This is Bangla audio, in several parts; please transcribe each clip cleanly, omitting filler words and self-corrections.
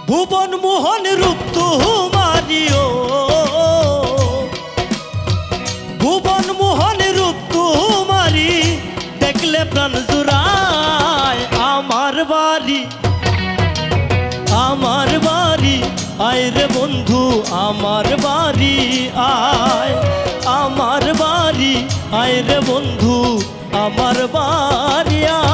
ভুবন মোহন রূপ তোমারিও, ভুবন মোহন রূপ তোমারি, দেখলে প্রাণ জুড়ায়। আমার বাড়ি আয় রে বন্ধু, আমার বাড়ি আয়, আমার বাড়ি আয় রে বন্ধু, আমার বাড়ি আয়।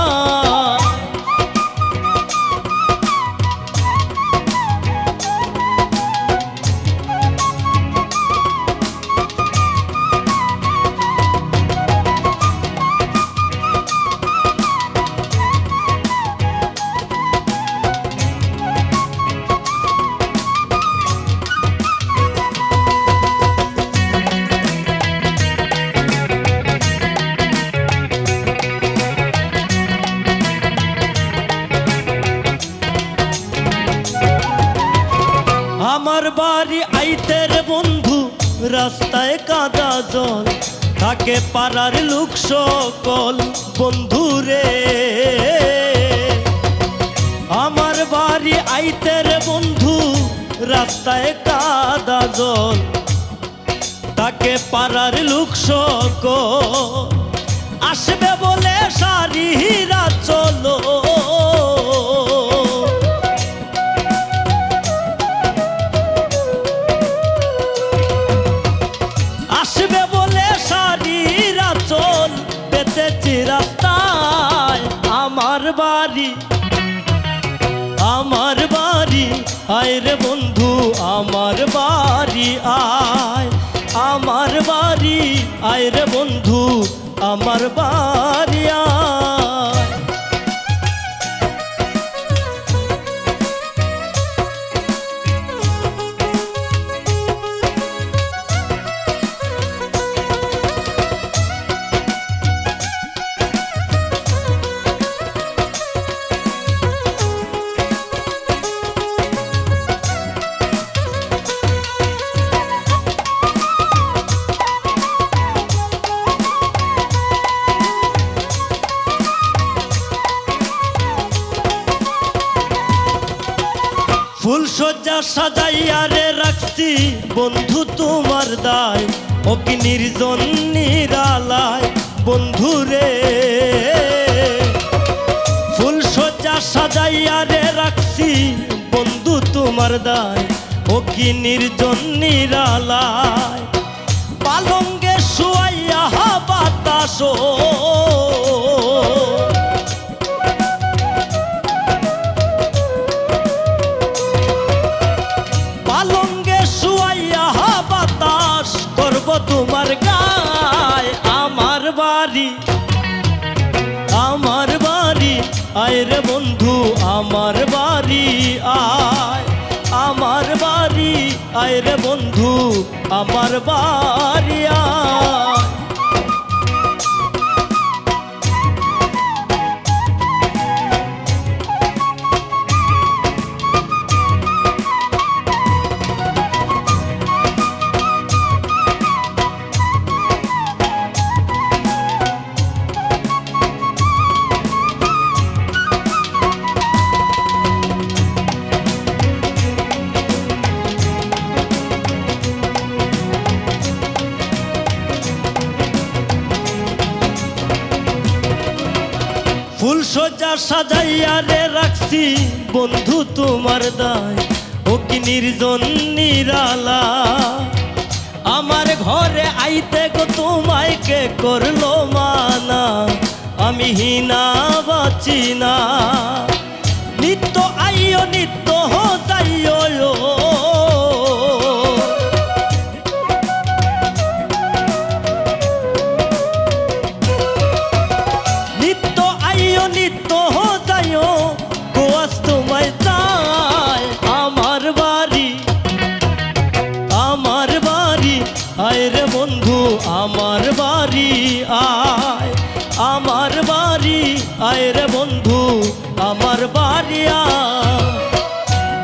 আমার বাড়ি আইতে রে বন্ধু, রাস্তায় কাদা জল, থাকে পাড়ার লোক সকল বন্ধু রে। আমার বাড়ি আইতে রে বন্ধু, রাস্তায় কাদা জল, থাকে পাড়ার লোক সকল। আসবে বলে সারিরা চলো, আসবে বলে সারিরা চল, পেতেছি রাস্তায়। আমার বাড়ি আয় রে বন্ধু, আমার বাড়ি আয়, আমার বাড়ি আয় রে বন্ধু, আমার বাড়ি আয়। ফুল সজ্জা সাজাইয়া রে রাখছি বন্ধু তোমার দায়, ও কি নির্জন নিরালায় বন্ধু রে। ফুল সজ্জা সাজাইয়া রে রাখছি বন্ধু তোমার দায়, ও কি নির্জন নিরালায়। পালঙ্গে শুয়াইয়া বাতাস, পালঙ্গে শুয়াইয়া বাতাস করব তোমার গায়। আমার বাড়ি আয় রে বন্ধু, আমার বাড়ি আয়, আমার বাড়ি আয় রে বন্ধু, আমার বাড়ি আয়। ফুল সজ্জা সাজাইয়া রে রাখছি বন্ধু তোমার দায়, ও কি নির্জন নিরালা। আমার ঘরে আইতে গো তোমায় কে করলো মানা, আমি হিনা বাঁচি না। নিত্য আইও নিত্য যাইও, নিত্য আইও নিত্য যাইও, গোয়াস তোমায় চাই। আমার বাড়ি আয় রে বন্ধু, আমার বাড়ি তোমারিয়া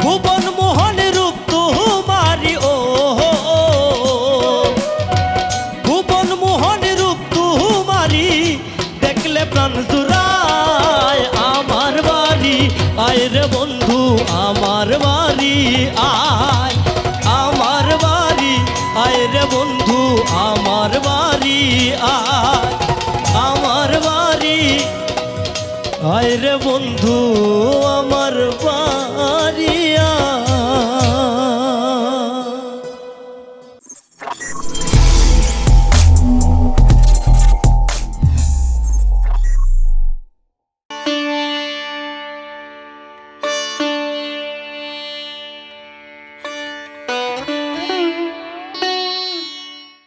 ভুবন মোহন রূপ তোমারি ও ভুবন মোহন রূপ তোমারি দেখলে প্রাণ জুড়ায় আমার বাড়ি আয় রে বন্ধু আমার বাড়ি আয় আমার বাড়ি আয় রে বন্ধু আমার বাড়ি আয় আমার বাড়ি আয় রে বন্ধু